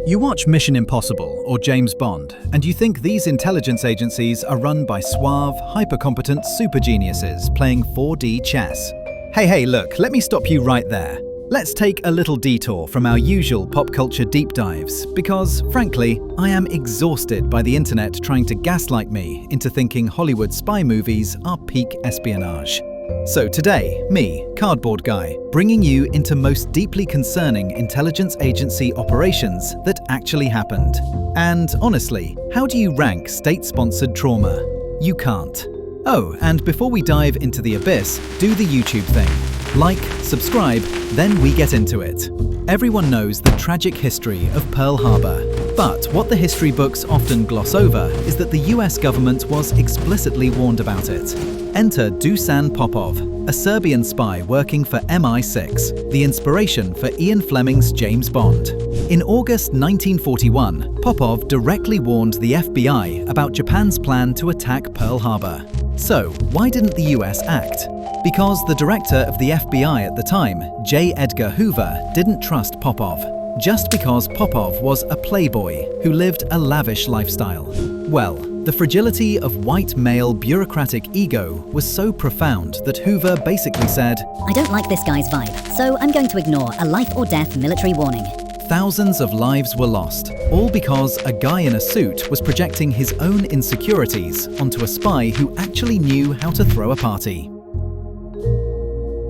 You watch Mission Impossible or James Bond, and you think these intelligence agencies are run by suave, hyper-competent super geniuses playing 4D chess. Hey, look, let me stop you right there. Let's take a little detour from our usual pop culture deep dives, because, frankly, I am exhausted by the internet trying to gaslight me into thinking Hollywood spy movies are peak espionage. So today, me, Cardboard Guy, bringing you into most deeply concerning intelligence agency operations that actually happened. And honestly, how do you rank state-sponsored trauma? You can't. Oh, and before we dive into the abyss, do the YouTube thing. Like, subscribe, then we get into it. Everyone knows the tragic history of Pearl Harbor. But what the history books often gloss over is that the US government was explicitly warned about it. Enter Dusan Popov, a Serbian spy working for MI6, the inspiration for Ian Fleming's James Bond. In August 1941, Popov directly warned the FBI about Japan's plan to attack Pearl Harbor. So, why didn't the US act? Because the director of the FBI at the time, J. Edgar Hoover, didn't trust Popov. Just because Popov was a playboy who lived a lavish lifestyle. Well, the fragility of white male bureaucratic ego was so profound that Hoover basically said, "I don't like this guy's vibe, so I'm going to ignore a life-or-death military warning." Thousands of lives were lost, all because a guy in a suit was projecting his own insecurities onto a spy who actually knew how to throw a party.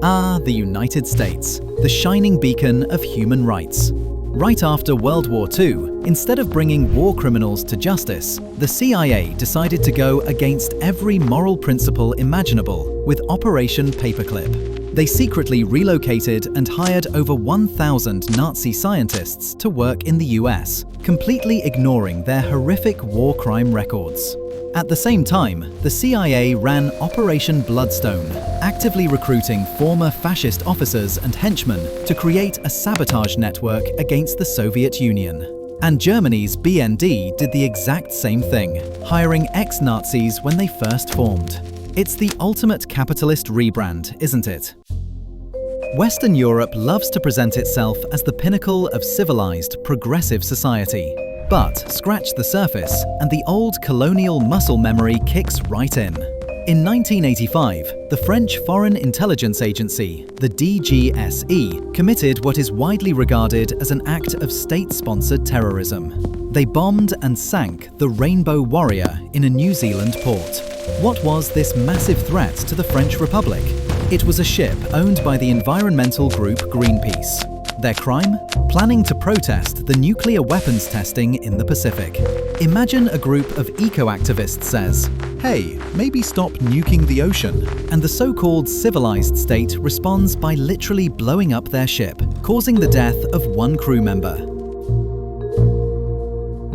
Ah, the United States, the shining beacon of human rights. Right after World War II, instead of bringing war criminals to justice, the CIA decided to go against every moral principle imaginable with Operation Paperclip. They secretly relocated and hired over 1,000 Nazi scientists to work in the US, completely ignoring their horrific war crime records. At the same time, the CIA ran Operation Bloodstone, actively recruiting former fascist officers and henchmen to create a sabotage network against the Soviet Union. And Germany's BND did the exact same thing, hiring ex-Nazis when they first formed. It's the ultimate capitalist rebrand, isn't it? Western Europe loves to present itself as the pinnacle of civilized, progressive society. But scratch the surface, and the old colonial muscle memory kicks right in. In 1985, the French Foreign Intelligence Agency, the DGSE, committed what is widely regarded as an act of state-sponsored terrorism. They bombed and sank the Rainbow Warrior in a New Zealand port. What was this massive threat to the French Republic? It was a ship owned by the environmental group Greenpeace. Their crime? Planning to protest the nuclear weapons testing in the Pacific. Imagine a group of eco-activists says, "Hey, maybe stop nuking the ocean," and the so-called civilized state responds by literally blowing up their ship, causing the death of one crew member.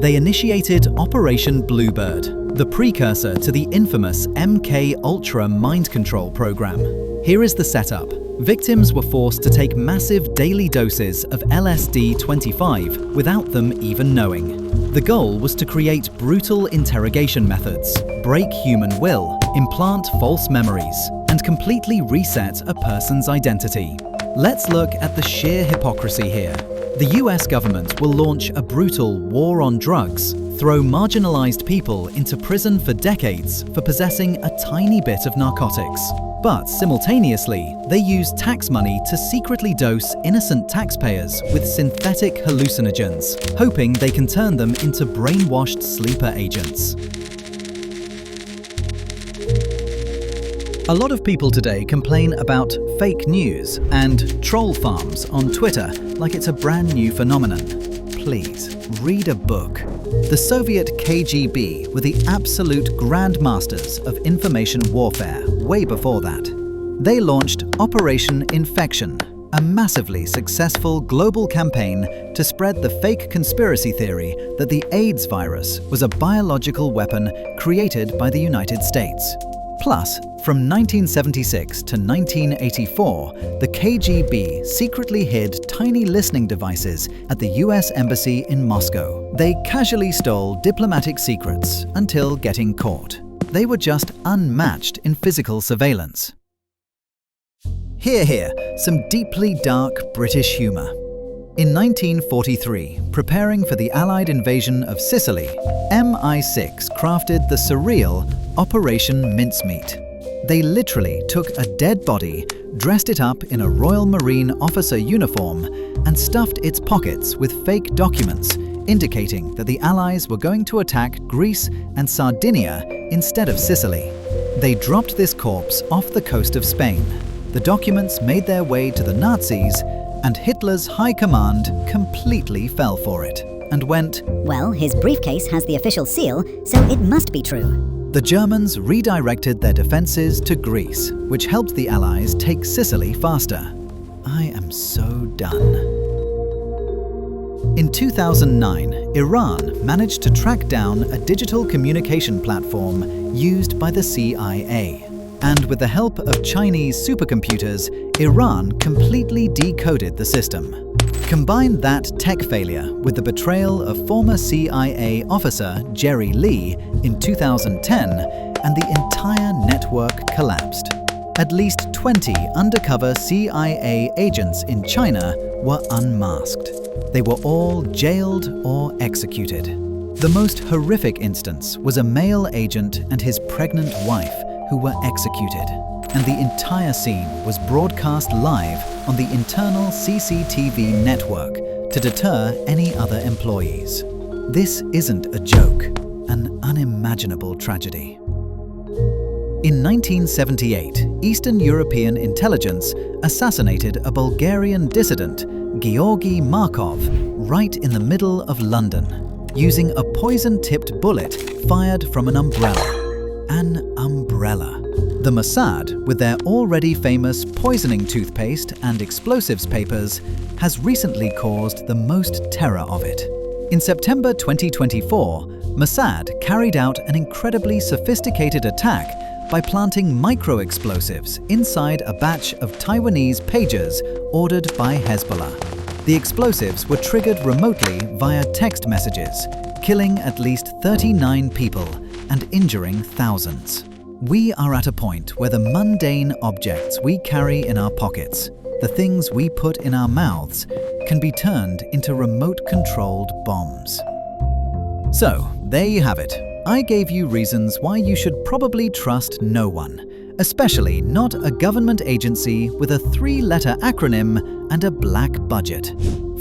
They initiated Operation Bluebird, the precursor to the infamous MK Ultra mind control program. Here is the setup. Victims were forced to take massive daily doses of LSD-25 without them even knowing. The goal was to create brutal interrogation methods, break human will, implant false memories, and completely reset a person's identity. Let's look at the sheer hypocrisy here. The US government will launch a brutal war on drugs, throw marginalized people into prison for decades for possessing a tiny bit of narcotics. But simultaneously, they use tax money to secretly dose innocent taxpayers with synthetic hallucinogens, hoping they can turn them into brainwashed sleeper agents. A lot of people today complain about fake news and troll farms on Twitter like it's a brand new phenomenon. Please, read a book. The Soviet KGB were the absolute grandmasters of information warfare way before that. They launched Operation Infection, a massively successful global campaign to spread the fake conspiracy theory that the AIDS virus was a biological weapon created by the United States. Plus, from 1976 to 1984, the KGB secretly hid tiny listening devices at the US Embassy in Moscow. They casually stole diplomatic secrets until getting caught. They were just unmatched in physical surveillance. Here, some deeply dark British humour. In 1943, preparing for the Allied invasion of Sicily, MI6 crafted the surreal Operation Mincemeat. They literally took a dead body, dressed it up in a Royal Marine officer uniform, and stuffed its pockets with fake documents, indicating that the Allies were going to attack Greece and Sardinia instead of Sicily. They dropped this corpse off the coast of Spain. The documents made their way to the Nazis, and Hitler's high command completely fell for it and went, Well, his briefcase has the official seal, so it must be true. The Germans redirected their defenses to Greece, which helped the Allies take Sicily faster. I am so done. In 2009, Iran managed to track down a digital communication platform used by the CIA. And with the help of Chinese supercomputers, Iran completely decoded the system. Combine that tech failure with the betrayal of former CIA officer Jerry Lee in 2010, and the entire network collapsed. At least 20 undercover CIA agents in China were unmasked. They were all jailed or executed. The most horrific instance was a male agent and his pregnant wife who were executed, and the entire scene was broadcast live on the internal CCTV network to deter any other employees. This isn't a joke, an unimaginable tragedy. In 1978, Eastern European intelligence assassinated a Bulgarian dissident, Georgy Markov, right in the middle of London, using a poison-tipped bullet fired from an umbrella. An umbrella. The Mossad, with their already famous poisoning toothpaste and explosives papers, has recently caused the most terror of it. In September 2024, Mossad carried out an incredibly sophisticated attack by planting micro-explosives inside a batch of Taiwanese pagers ordered by Hezbollah. The explosives were triggered remotely via text messages, killing at least 39 people and injuring thousands. We are at a point where the mundane objects we carry in our pockets, the things we put in our mouths, can be turned into remote-controlled bombs. So, there you have it. I gave you reasons why you should probably trust no one, especially not a government agency with a 3-letter acronym and a black budget.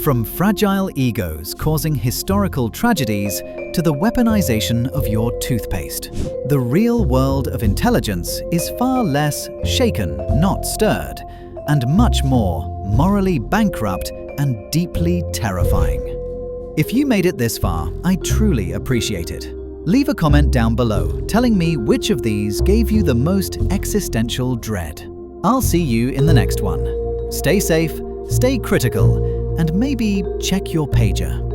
From fragile egos causing historical tragedies to the weaponization of your toothpaste. The real world of intelligence is far less shaken, not stirred, and much more morally bankrupt and deeply terrifying. If you made it this far, I truly appreciate it. Leave a comment down below telling me which of these gave you the most existential dread. I'll see you in the next one. Stay safe, stay critical, and maybe check your pager.